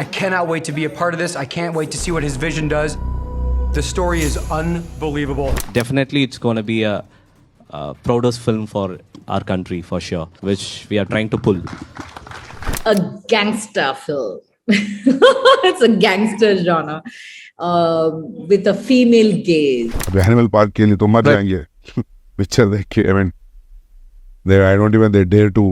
I cannot wait to be a part of this. I can't wait to see what his vision does. The story is unbelievable. Definitely, it's going to be a proudest film for our country, for sure, which we are trying to pull. A gangster film. It's a gangster genre with a female gaze. अब animal park के लिए तो मर जाएंगे picture देख के. I mean, I don't even they dare to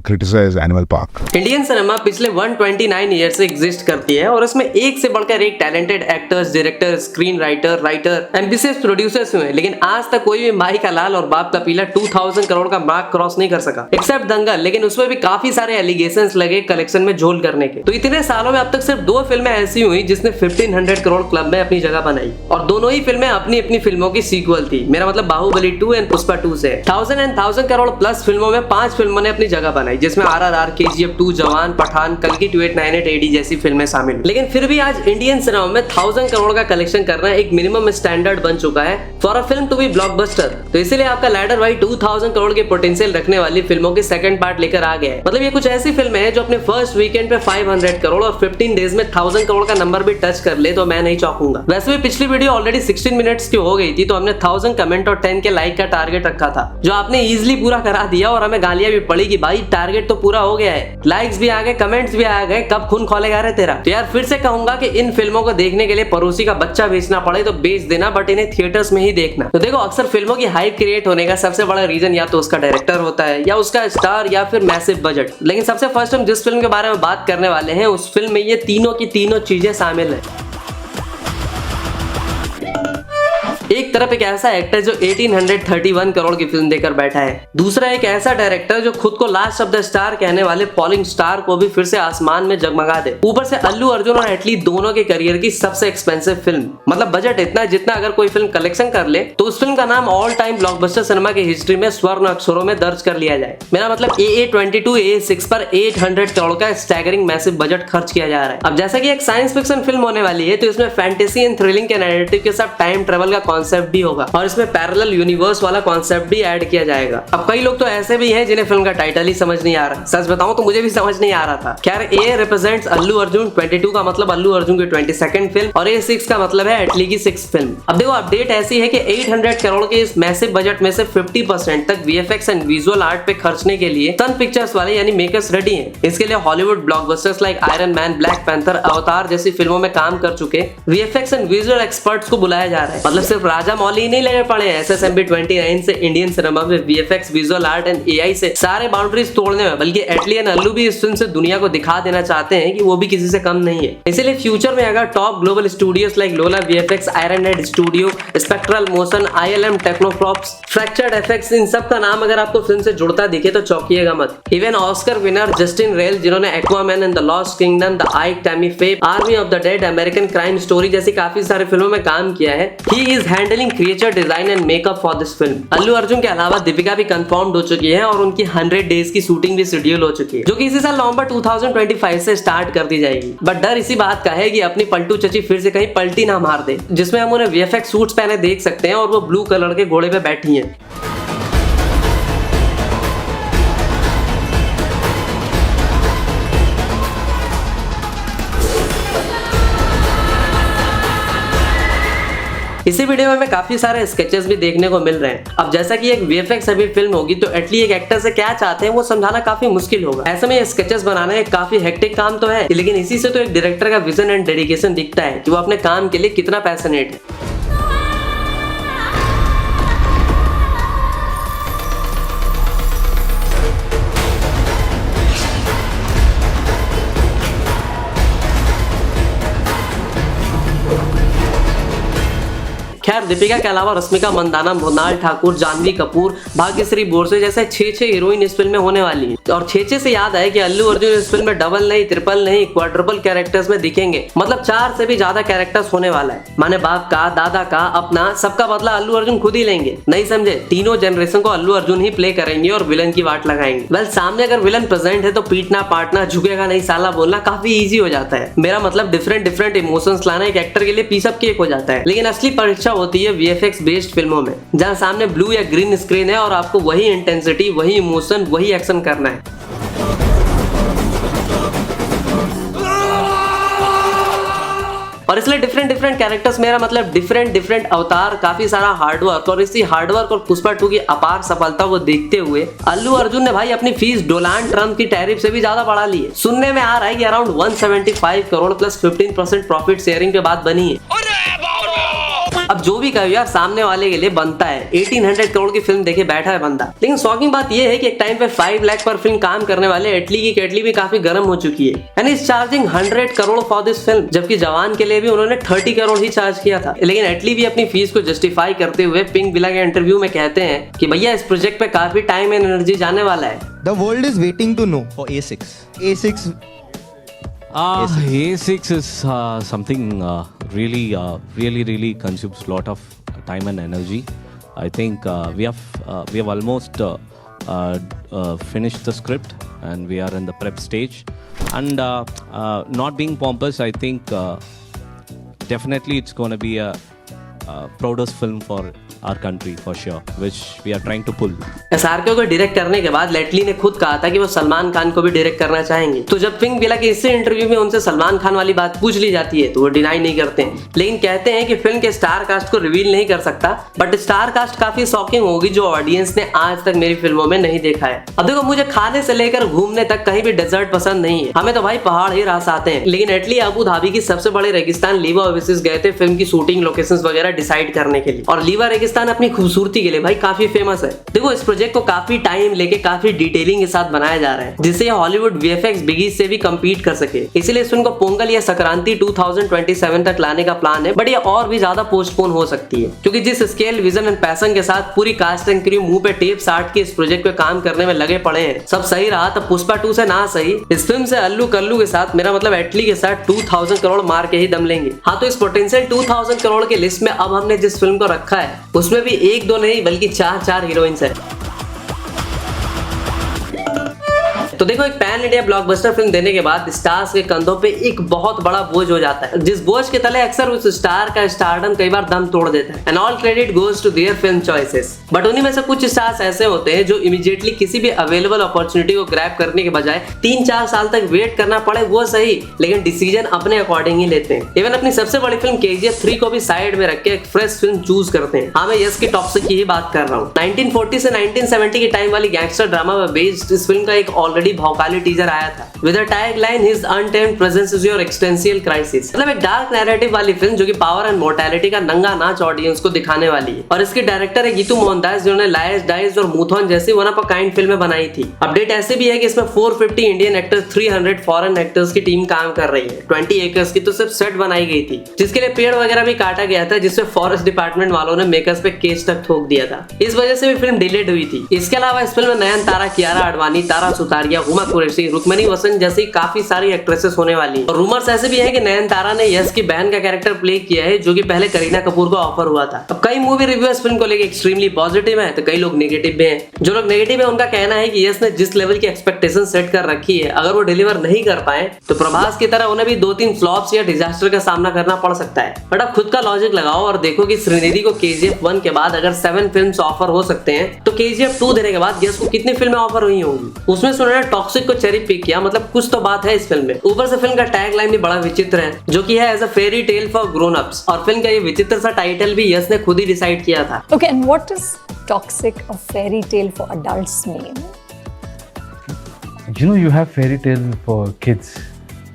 criticize Animal Park. Indian cinema पिछले 129 year से एग्जिस्ट करती है और इसमें एक से बढ़कर एक talented actors, director, screen writer, ambitious producers हुए, लेकिन आज तक कोई भी माई का लाल और बाप का पीला 2000 करोड़ का मार्क क्रॉस नहीं कर सका, एक्सेप्ट दंगल. लेकिन उसमें भी काफी सारे एलिगेशंस लगे कलेक्शन में झोल करने के. तो इतने सालों में अब तक सिर्फ 2 फिल्में ऐसी हुई जिसने 1500 करोड़ क्लब में अपनी जगह बनाई, और दोनों ही फिल्में अपनी अपनी फिल्मों की सीक्वल थी. मेरा मतलब बाहुबली 2 एंड पुष्पा 2 से 1000 करोड़ प्लस फिल्मों में 5 फिल्मों ने अपनी जगह बनाई, जिसमें RRR, KGF 2, जवान, पठान, कल्कि 2898 AD जैसी फिल्में शामिल. लेकिन फिर भी आज इंडियन सिनेमा में 1000 करोड़ का कलेक्शन करना एक मिनिमम स्टैंडर्ड बन चुका है for a film to be blockbuster. तो इसीलिए आपका लैडर भाई 2000 करोड़ के पोटेंशियल रखने वाली फिल्मों की सेकंड पार्ट लेकर आ गया है. मतलब ये कुछ ऐसी फिल्में हैं जो अपने फर्स्ट वीकेंड पे 500 करोड़ और 15 डेज में 1000 करोड़ का नंबर भी टच कर ले तो मैं नहीं चौंकूंगा. वैसे भी पिछली वीडियो ऑलरेडी 16 मिनट्स की हो गई थी, तो हमने 1000 कमेंट और 10 के लाइक का टारगेट रखा था, जो आपने इजीली पूरा करा दिया और हमें गालियां भी पड़ी कि भाई टारगेट तो पूरा हो गया है, लाइक्स भी आ गए, कमेंट्स भी आ गए, कब खून खोलेगा रे तेरा. तो यार फिर से कहूंगा कि इन फिल्मों को देखने के लिए पड़ोसी का बच्चा बेचना पड़े तो बेच देना, बट इन्हें थिएटर्स में ही देखना. तो देखो, अक्सर फिल्मों की हाइप क्रिएट होने का सबसे बड़ा रीजन या तो उसका डायरेक्टर होता है, या उसका स्टार, या फिर मैसिव बजट. लेकिन सबसे फर्स्ट हम जिस फिल्म के बारे में बात करने वाले हैं उस फिल्म में ये तीनों की तीनों चीजें शामिल है. एक तरफ एक ऐसा एक्टर जो 1831 करोड़ की फिल्म देकर बैठा है, दूसरा एक ऐसा डायरेक्टर जो खुद को लास्ट ऑफ द स्टार कहने वाले फॉलिंग स्टार को भी फिर से आसमान में जगमगा दे. ऊपर से अल्लू अर्जुन और एटली दोनों के करियर की सबसे एक्सपेंसिव फिल्म. मतलब बजट इतना जितना अगर कोई फिल्म कलेक्शन कर ले तो उस फिल्म का नाम ऑल टाइम ब्लॉकबस्टर सिनेमा की हिस्ट्री में स्वर्ण अक्षरों में दर्ज कर लिया जाए. मेरा मतलब AA22 AA6 पर 800 करोड़ का स्टैगरिंग मैसिव बजट खर्च किया जा रहा है. अब जैसा कि एक साइंस फिक्शन फिल्म होने वाली है, तो इसमें फैंटेसी एंड थ्रिलिंग के नैरेटिव के साथ टाइम ट्रेवल का कॉन्सेप्ट भी होगा और इसमें पैरेलल यूनिवर्स वाला कॉन्सेप्ट भी ऐड किया जाएगा. अब कई लोग तो ऐसे भी हैं जिन्हें फिल्म का टाइटल ही समझ नहीं आ रहा. सच बताऊं तो मुझे भी समझ नहीं आ रहा था. खैर, A रिप्रेजेंट्स अल्लू अर्जुन, 22 का मतलब अल्लू अर्जुन की 22nd फिल्म, और A6 का मतलब है एटली की 6th फिल्म. अब देखो, अपडेट ऐसी है कि 800 करोड़ के इस मैसिव बजट में से 50% तक VFX एंड विजुअल आर्ट पे खर्चने के लिए सन पिक्चर्स वाले यानी मेकर्स रेडी हैं. इसके लिए Hollywood blockbusters like iron man, black panther, अवतार जैसी फिल्मों में काम कर चुके VFX एंड विजुअल एक्सपर्ट्स को बुलाया जा रहा है. मतलब सिर्फ राजा मौली नहीं लगे पड़े हैं SSMB 29 से इंडियन सिनेमा में VFX, visual art and AI से सारे बाउंड्रीज तोड़ने में, बल्कि एटली एंड अल्लू भी इस फिल्म से दुनिया को दिखा देना चाहते हैं कि वो भी किसी से कम नहीं है. इसलिए फ्यूचर में अगर top global studios like Lola VFX, Iron Head studio, Spectral Motion, ILM Technoprops, Fractured Effects, इन सब का नाम अगर आपको फिल्म से जुड़ता दिखे तो चौंकिएगा मत. Even Oscar winner Justin Raleigh, जिन्होंने Aquaman and the Lost Kingdom, the Ike Tammy Faye, Army of the Dead, American Crime Story जैसी काफी सारी फिल्मों में काम किया है, he is handling creature design and makeup for this film. Allu Arjun के अलावा दीपिका भी कंफर्म्ड हो चुकी है और उनकी 100 डेज की शूटिंग भी शेड्यूल हो चुकी है, जो कि इसी साल नवंबर 2025 से स्टार्ट कर दी जाएगी. बट डर इसी बात का है कि अपनी पलटू चची फिर से कहीं पलटी ना मार दे, जिसमें हम उन्हें VFX सूट्स पहने देख सकते हैं और वो ब्लू कलर के घोड़े पे बैठी हैं. इसी वीडियो में हमें काफी सारे स्केचेस भी देखने को मिल रहे हैं. अब जैसा कि एक VFX अभी फिल्म होगी, तो एटली एक एक्टर से क्या चाहते हैं वो समझाना काफी मुश्किल होगा. ऐसे में ये स्केचेस बनाना एक काफी हेक्टिक काम तो है, लेकिन इसी से तो एक डायरेक्टर का विजन एंड डेडिकेशन दिखता है कि वो अपने काम के लिए कितना पैशनेट है. खैर, दीपिका के अलावा रश्मिका मंदाना, मृणाल ठाकुर, जानवी कपूर, भाग्यश्री बोरसे जैसे 6 हीरोइन इस फिल्म में होने वाली हैं. और 6 से याद आए कि अल्लू अर्जुन इस फिल्म में डबल नहीं, ट्रिपल नहीं, क्वाड्रुपल कैरेक्टर्स में दिखेंगे. मतलब 4 से भी ज्यादा कैरेक्टर्स होने वाला है. माने बाप का, दादा का, अपना, सबका बदला अल्लू अर्जुन खुद ही लेंगे. नहीं समझे? तीनों जनरेशन को अल्लू अर्जुन ही प्ले करेंगे और विलन की वाट लगाएंगे. वेल, सामने अगर विलन प्रेजेंट है तो पीटना पाटना, झुकेगा नहीं साला बोलना काफी इजी हो जाता है. मेरा मतलब डिफरेंट इमोशंस लाना एक एक्टर के लिए पीस ऑफ केक हो जाता है. लेकिन असली परीक्षा होती है VFX बेस्ड फिल्मों में, जहां सामने ब्लू या ग्रीन स्क्रीन है और आपको वही इंटेंसिटी, वही इमोशन, वही एक्शन करना है. और इसलिए डिफरेंट डिफरेंट कैरेक्टर्स, मेरा मतलब डिफरेंट डिफरेंट अवतार, काफी सारा हार्डवर्क, और इसी हार्डवर्क और पुष्पा 2 की अपार सफलता को देखते हुए अल्लू अर्जुन ने भाई अपनी फीस डोनाल्ड ट्रंप की टैरिफ से भी ज्यादा बढ़ा ली है। सुनने में आ रहा है कि around 175 crore plus 15% profit sharing पे बात बनी है। अब जो भी कहो यार, सामने वाले के लिए बनता है। 1800 करोड़ की फिल्म देखे बैठा है बंदा। लेकिन शॉकिंग बात यह है कि एक टाइम पे 5 लाख पर फिल्म काम करने वाले एटली की केटली भी काफी गर्म हो चुकी है, and is charging 100 crore for this film, जबकि जवान के लिए भी उन्होंने 30 करोड़ ही चार्ज किया था। लेकिन एटली भी अपनी फीस को जस्टिफाई करते हुए पिंक विला के इंटरव्यू में कहते हैं कि भैया इस प्रोजेक्ट पे काफी टाइम एंड एनर्जी जाने वाला है। The world is waiting to know for A6. A6 A6 is something really consumes a lot of time and energy. I think we have almost finished the script and we are in the prep stage. And not being pompous, I think definitely it's going to be a proudest film for our country for sure, which we are trying to pull. SRK को direct करने के बाद lately ने खुद कहा था कि वो सलमान खान को भी डायरेक्ट करना चाहेंगे। तो जब पिंक विला के इसी इंटरव्यू में उनसे सलमान खान वाली बात पूछ ली जाती है तो वो डिनाई नहीं करते हैं, लेकिन कहते हैं कि फिल्म के स्टार कास्ट को रिवील नहीं कर सकता, बट स्टार कास्ट काफी शॉकिंग होगी जो ऑडियंस ने आज तक मेरी फिल्मों में नहीं देखा है। अब देखो, मुझे खाने से लेकर घूमने तक कहीं भी डेजर्ट पसंद नहीं है, हमें तो भाई पहाड़ ही रास आते हैं। लेकिन एटली अबू धाबी की सबसे बड़े रेगिस्तान लीवा ओएसिस गए थे फिल्म की शूटिंग लोकेशंस वगैरह डिसाइड करने के लिए, और लीवा रेगिस्तान अपनी खूबसूरती के लिए भाई काफी फेमस है। देखो, इस प्रोजेक्ट को काफी टाइम लेके काफी डिटेलिंग के साथ बनाया जा रहा है, जिससे हॉलीवुड वीएफएक्स बिगीज से भी कम्पीट कर सके। इसलिए इस फिल्म को पोंगल या संक्रांति 2027 तक लाने का प्लान है, बट ये और भी ज्यादा पोस्टपोन हो सकती है, क्योंकि जिस स्केल, विजन एंड पैशन के साथ पूरी कास्ट एंड क्रू मुंह पे टेप साट के इस प्रोजेक्ट पे काम करने में लगे पड़े हैं, सब सही रहा तो पुष्पा 2 से ना सही, इस फिल्म से अल्लू कल्लू के साथ, मेरा मतलब एटली के साथ 2000 करोड़ मार के ही दम लेंगे। हाँ, तो इस पोटेंशियल 2000 करोड़ के लिस्ट में अब हमने जिस फिल्म को रखा है उसमें भी 1-2 नहीं बल्कि 4 हीरोइंस है। तो देखो, एक पैन इंडिया ब्लॉकबस्टर फिल्म देने के बाद स्टार्स के कंधों पे एक बहुत बड़ा बोझ हो जाता है, जिस बोझ के तले अक्सर उस स्टार का स्टारडम कई बार दम तोड़ देता है, and all credit goes to their film choices. But उन्हीं में से कुछ स्टार्स ऐसे होते हैं जो इमीडिएटली किसी भी अवेलेबल अपॉर्चुनिटी को ग्रैब करने के बजाय 3-4 साल तक वेट करना पड़े वो सही, लेकिन डिसीजन अपने अकॉर्डिंग ही लेते हैं। इवन अपनी सबसे बड़ी फिल्म KGF 3 को भी साइड में रख के एक फ्रेश फिल्म चूज करते हैं। हाँ, मैं यस की टॉक्सिक की ही बात कर रहा हूँ। 1940 से 1970 की टाइम वाली गैंगस्टर ड्रामा पर बेस्ड इस फिल्म का एक ऑलरेडी भौकाली टीजर आया था with a tagline his untamed presence is your existential crisis. मतलब एक डार्क नैरेटिव वाली फिल्म जो कि पावर एंड मोर्टेलिटी का नंगा नाच ऑडियंस को दिखाने वाली है, और इसके डायरेक्टर है गीतू मोहनदास, जिन्होंने लायस डाइस और मूथॉन जैसी वन ऑफ अ काइंड फिल्में बनाई थी। अपडेट ऐसे भी है कि इसमें 450 इंडियन एक्टर्स, 300 फॉरेन एक्टर्स की टीम काम कर रही है। 20 एकर्स की तो सिर्फ सेट बनाई गई थी, जिसके लिए पेड़ वगैरह भी काटा गया था, जिससे फॉरेस्ट डिपार्टमेंट वालों ने मेकर्स पे केस तक ठोक दिया था। इस वजह से भी फिल्म डिलेड हुई थी। इसके अलावा इस फिल्म में नयनतारा, कियारा आडवाणी, तारा सुतारिया, हुमा कुरैशी, रुक्मिणी वसंत जैसी काफी सारी एक्ट्रेसेस होने वाली हैं। और रूमर्स ऐसे भी है कि नयनतारा ने यश की बहन का कैरेक्टर प्ले किया है, जो कि पहले करीना कपूर को ऑफर हुआ था। अब कई मूवी रिव्यूअर्स फिल्म को लेकर एक्सट्रीमली पॉजिटिव है, तो कई लोग नेगेटिव भी हैं। जो लोग नेगेटिव है उनका कहना है कि यश ने जिस लेवल की एक्सपेक्टेशन सेट कर रखी है, अगर वो डिलीवर नहीं कर पाए तो प्रभास की तरह उन्हें भी 2-3 फ्लॉप्स या डिजास्टर का सामना करना पड़ सकता है। बट अब खुद का लॉजिक लगाओ और देखो कि श्रीनिधि को KGF 1 के बाद अगर 7 फिल्म्स ऑफर हो सकते हैं, तो KGF 2 देने के बाद यश को कितनी फिल्में ऑफर हुई होंगी। उसमें से उन्होंने टॉक्सिक को चेरी पिक किया, मतलब कुछ तो बात है इस फिल्म में। ऊपर से फिल्म का टैगलाइन भी बड़ा विचित्र है, जो कि है as a fairy tale for grown ups, और फिल्म का ये विचित्र सा टाइटल भी यश ने खुद ही डिसाइड किया था। Okay, and what does toxic, a fairy tale for adults mean? You know, you have fairy tale for kids.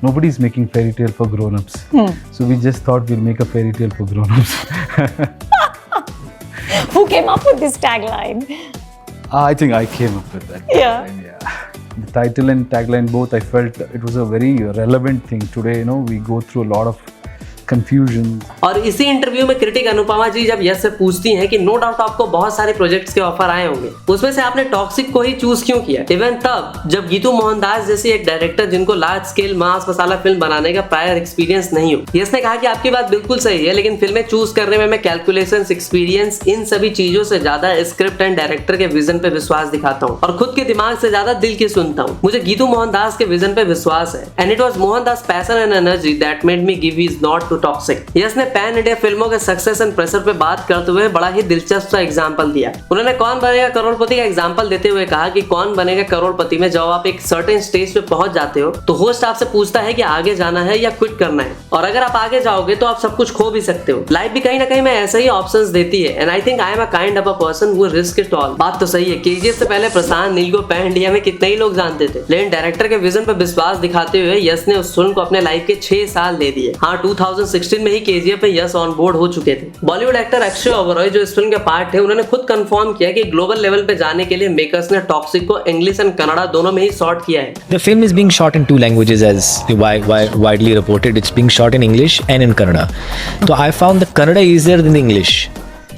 Nobody's making fairy tale for grown-ups. So we just thought we'll make a fairy tale for grown-ups. Who came up with this tagline? I think I came up with that. Yeah. Yeah. The title and tagline both, I felt it was a very relevant thing today. You know, we go through a lot of confusion. और इसी interview में critic Anupama जी जब यश से पूछती हैं कि no doubt आपको बहुत सारे प्रोजेक्ट्स के ऑफर आए होंगे, उसमें से आपने टॉक्सिक को ही चूज क्यों किया, इवन तब जब गीतू मोहनदास जैसी एक डायरेक्टर जिनको लार्ज स्केल मास मसाला फिल्म बनाने का प्रायर एक्सपीरियंस नहीं हो। यश ने कहा कि आपकी बात बिल्कुल सही है, लेकिन फिल्में चूज करने में मैं कैलकुलेशंस, एक्सपीरियंस, इन सभी चीजों से ज्यादा स्क्रिप्ट एंड डायरेक्टर के विजन पे विश्वास दिखाता हूँ, और खुद के दिमाग से ज्यादा दिल की सुनता हूँ। मुझे गीतू मोहनदास के विजन पे विश्वास है, and it was Mohandas passion and energy that made me give his not to toxic. Yash ने पैन इंडिया फिल्मों के सक्सेस एंड प्रेशर पे बात करते हुए बड़ा ही दिलचस्प सा एग्जांपल दिया। उन्होंने कौन बनेगा करोड़पति का एग्जांपल देते हुए कहा कि कौन बनेगा करोड़पति में जब आप एक सर्टेन स्टेज पे पहुंच जाते हो तो होस्ट आपसे पूछता है कि आगे जाना है या क्विट करना है, और अगर आप आगे जाओगे तो आप सब कुछ खो भी सकते हो। लाइफ भी कहीं ना कहीं में ऐसे ही ऑप्शंस देती है, and I think I am a kind of a person who risk it all. बात तो सही है, केजीएफ से पहले प्रशांत नील को पैन इंडिया में कितने ही लोग जानते थे, लेकिन डायरेक्टर के विजन पर विश्वास दिखाते हुए यस ने उस फिल्म को अपने लाइफ के 6 साल दे दिए। हाँ, 2016 में ही केजीएफ में यस ऑन बोर्ड हो चुके थे। बॉलीवुड एक्टर अक्षय ओबरॉय जो इस फिल्म के पार्ट थे, उन्होंने खुद कंफर्म किया कि ग्लोबल लेवल पे जाने के लिए मेकर्स ने टॉक्सिक को इंग्लिश एंड कन्नड़ा दोनों में ही शॉट किया है। The film is being shot in 2 languages as widely reported. It's being shot in English and in Kannada. So I found the Kannada easier than the English.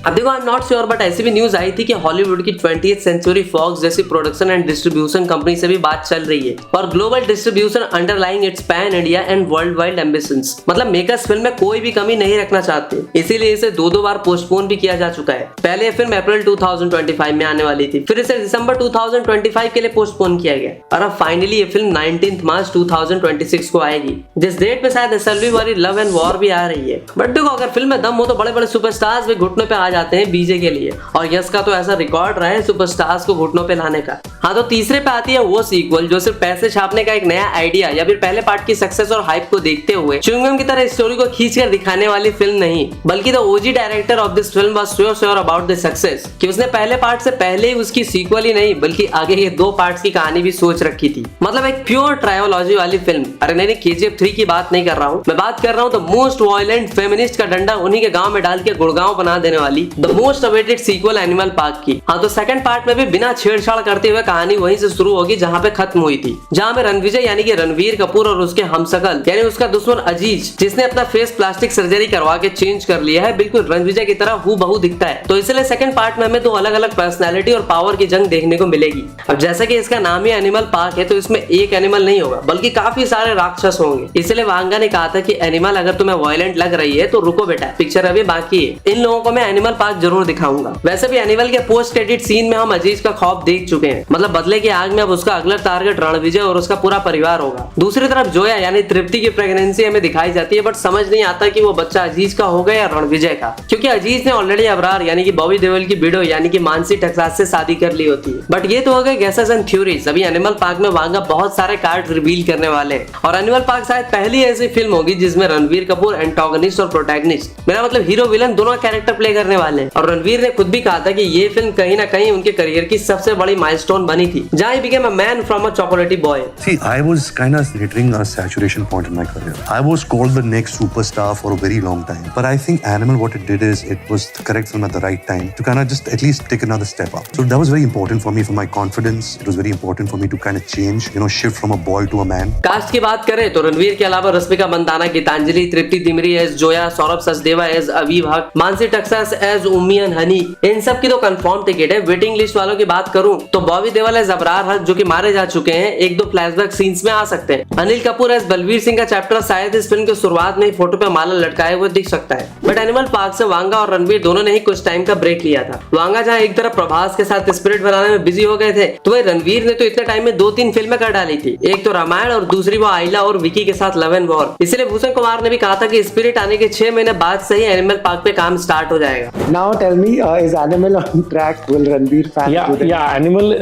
अब देखो, I am not sure, but ऐसी भी news आई थी कि Hollywood की 20th century fox जैसी production and distribution company से भी बात चल रही है और global distribution underlying it's pan India and world wide ambitions. मतलब मेकर्स फिल्म में कोई भी कमी नहीं रखना चाहते, इसीलिए इसे 2 बार पोस्टपोन भी किया जा चुका है। पहले यह फिल्म अप्रैल 2025 में आने वाली थी, फिर इसे दिसंबर 2025 के लिए पोस्टपोन किया गया और अब फाइनली ये फिल्म 19 मार्च 2026 को आएगी, जिस डेट पे शायद एसएलवी वाली लव एंड वॉर भी आ रही है। बट देखो, अगर फिल्म में दम हो तो बड़े बड़े सुपरस्टार्स भी घुटनों पे आ जाते हैं बीजे के लिए, और यस का तो ऐसा रिकॉर्ड रहा है सुपरस्टार्स को घुटनों पे लाने का। हाँ, तो तीसरे पे आती है वो सीक्वल जो सिर्फ पैसे छापने का एक नया आइडिया या फिर पहले पार्ट की सक्सेस और हाइप को देखते हुए च्युइंगम की तरह स्टोरी को खींचकर दिखाने वाली फिल्म नहीं, बल्कि the OG director of this film was sure about the success कि उसने पहले पार्ट से पहले ही उसकी सीक्वल ही नहीं बल्कि आगे के 2 पार्ट्स की कहानी भी सोच रखी थी। मतलब एक प्योर ट्रायोलॉजी वाली फिल्म। अरे नहीं, केजीएफ 3 की बात नहीं कर रहा हूँ, मैं बात कर रहा हूँ द मोस्ट वायलेंट फेमिनिस्ट का डंडा उन्हीं के गांव में डाल के गुड़गांव बना देने वाली the most awaited sequel Animal Park की। हाँ, तो सेकंड पार्ट में भी बिना छेड़छाड़ करते हुए कहानी वहीं से शुरू होगी जहां पे खत्म हुई थी, जहां में रणविजय यानी कि रणवीर कपूर और उसके हमशक्ल यानी उसका दुश्मन अजीज, जिसने अपना फेस प्लास्टिक सर्जरी करवा के चेंज कर लिया है, बिल्कुल रणविजय की तरह हूबहू दिखता है। तो इसलिए सेकंड पार्ट में हमें 2 अलग अलग पर्सनैलिटी और पावर की जंग देखने को मिलेगी। अब जैसा कि इसका नाम ही एनिमल पार्क है, तो इसमें एक एनिमल नहीं होगा बल्कि काफी सारे राक्षस होंगे। इसलिए वांगा ने कहा था कि एनिमल अगर तुम्हें वायलेंट लग रही है तो रुको बेटा, पिक्चर अभी बाकी है। इन लोगों को मैं एनिमल पार्क जरूर दिखाऊंगा। वैसे भी एनिमल के पोस्ट क्रेडिट सीन में हम अजीज का खौफ देख चुके हैं, मतलब बदले की आग में अब उसका अगला टारगेट रणविजय और उसका पूरा परिवार होगा। दूसरी तरफ जोया यानी तृप्ति की प्रेगनेंसी हमें दिखाई जाती है, बट समझ नहीं आता कि वो बच्चा अजीज का होगा या रणविजय का, क्योंकि अजीज ने ऑलरेडी अबरार यानी कि बॉबी देओल की विडो यानी कि मानसी टकसास से शादी कर ली होती है। बट ये तो हो गए गेसेस एंड थ्योरीज। अभी एनिमल पार्क में वांगा बहुत सारे कार्ड रिवील करने वाले हैं और एनिमल पार्क शायद पहली ऐसी फिल्म होगी जिसमें रणवीर कपूर एंटागनिस्ट और प्रोटैगनिस्ट, मेरा मतलब हीरो विलन, दोनों कैरेक्टर प्ले करने वाले हैं। और रणवीर ने खुद भी कहा था कि ये फिल्म कहीं ना कहीं उनके करियर की सबसे बड़ी माइलस्टोन बनी थी, जहां he became a man from a चॉकलेटी boy. See, I was kind of hitting a saturation point in my career. I was called the next superstar for a very long time. But I think Animal, what it did is it was the correct film at the right time to kind of just at least take another step up. So that was very important for me, for my confidence. It was very important for me to kind of change, shift from a boy to a man. Cast की बात करें तो रणवीर के अलावा Rashmika Mandanna, Geetanjali, Tripti Dimri as Zoya, Saurabh Sachdeva as Aveeb Haq, Mansi Taxak as उम्मीयन हनी, इन सब की तो कंफर्म टिकट है। वेटिंग लिस्ट वालों की बात करूं तो बॉबी देओल एज अबरार हक जो कि मारे जा चुके हैं, 1-2 फ्लैशबैक सीन्स में आ सकते हैं। अनिल कपूर एज बलवीर सिंह का चैप्टर शायद इस फिल्म के शुरुआत में ही फोटो पे माला लटकाए हुए दिख सकता है। बट एनिमल पार्क से वांगा और रणवीर दोनों ने ही कुछ टाइम का ब्रेक लिया था। वांगा जहां एक तरफ प्रभास के साथ स्पिरिट बनाने में बिजी हो गए थे, तो वही रणवीर ने तो इतने टाइम में 2-3 फिल्में कर डाली थी, एक तो रामायण और दूसरी वो आइला और विकी के साथ लव एंड वॉर। इसलिए भूषण कुमार ने भी कहा था कि स्पिरिट आने के 6 महीने बाद से ही एनिमल पार्क पे काम स्टार्ट हो जाएगा। Now tell me, is Animal on track? Will Ranveer fan do that? Yeah, Animal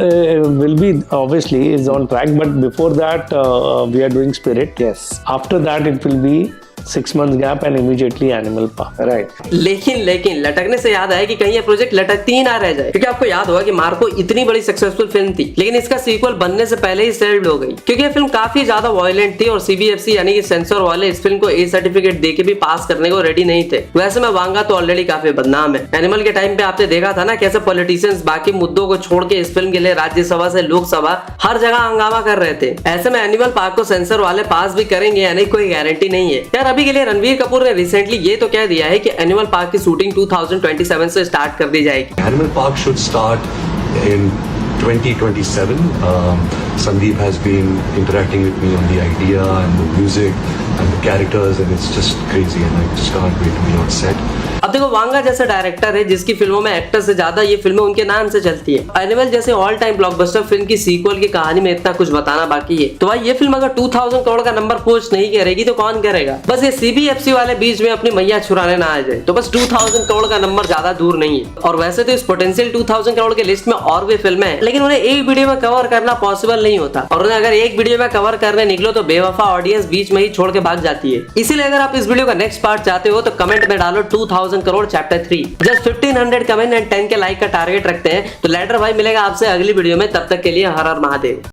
will be obviously is on track, but before that we are doing Spirit. Yes. After that it will be 6 months gap and immediately Animal Park. Right. लेकिन लटकने से याद आया कि कहीं ये project लटकती ही ना रह जाए, क्योंकि आपको याद होगा कि मार्को इतनी बड़ी सक्सेसफुल फिल्म थी, लेकिन इसका सीक्वल बनने से पहले ही सेल्ड हो गई क्योंकि ये फिल्म काफी ज्यादा वायलेंट थी और सीबीएफसी यानी कि सेंसर वाले इस फिल्म को ए सर्टिफिकेट देके भी पास करने को रेडी नहीं थे। वैसे में वांगा तो ऑलरेडी काफी बदनाम है। एनिमल के टाइम पे आपने देखा था ना कैसे पॉलिटिशियंस बाकी मुद्दों को छोड़ के इस फिल्म के लिए राज्यसभा से लोकसभा हर जगह हंगामा कर रहे थे। ऐसे में एनिमल पार्क को सेंसर वाले पास भी करेंगे यानी कोई गारंटी नहीं है। यार अभी के लिए रणवीर कपूर ने रिसेंटली ये तो कह दिया है कि एनिमल पार्क की शूटिंग 2027 से स्टार्ट कर दी जाएगी। Animal Park should start in 2027. Sandeep has been interacting with me on the idea and the music and the characters, and it's just crazy, and I just can't wait to be on set. अब देखो वांगा जैसे director है जिसकी फिल्मों में actor से ज्यादा ये फिल्में उनके नाम से चलती है। एनिमल जैसे ऑल टाइम ब्लॉकबस्टर फिल्म की सीक्वल की कहानी में इतना कुछ बताना बाकी है। तो भाई ये फिल्म अगर 2000 करोड़ का नंबर पोस्ट नहीं करेगी तो कौन करेगा? बस ये CBFC वाले बीच में अपनी मैया छुड़ाने ना आ जाए। तो बस 2000 करोड़ का नंबर ज्यादा दूर नहीं है। और वैसे तो इस पोटेंशियल 2000 करोड़ के लिस्ट में और भी फिल्में हैं, लेकिन उन्हें एक वीडियो में कवर करना पॉसिबल नहीं होता। और उन्हें अगर एक वीडियो में कवर करने निकलो तो बेवफा ऑडियंस बीच में ही छोड़ के भाग जाती है। इसीलिए अगर आप इस वीडियो का नेक्स्ट पार्ट चाहते हो तो कमेंट में डालो 2000 crore chapter 3। Just 1500 comment and 10 के लाइक का टारगेट रखते हैं। तो लेटर भाई मिलेगा आपसे अगली वीडियो में, तब तक के लिए हर हर महादेव।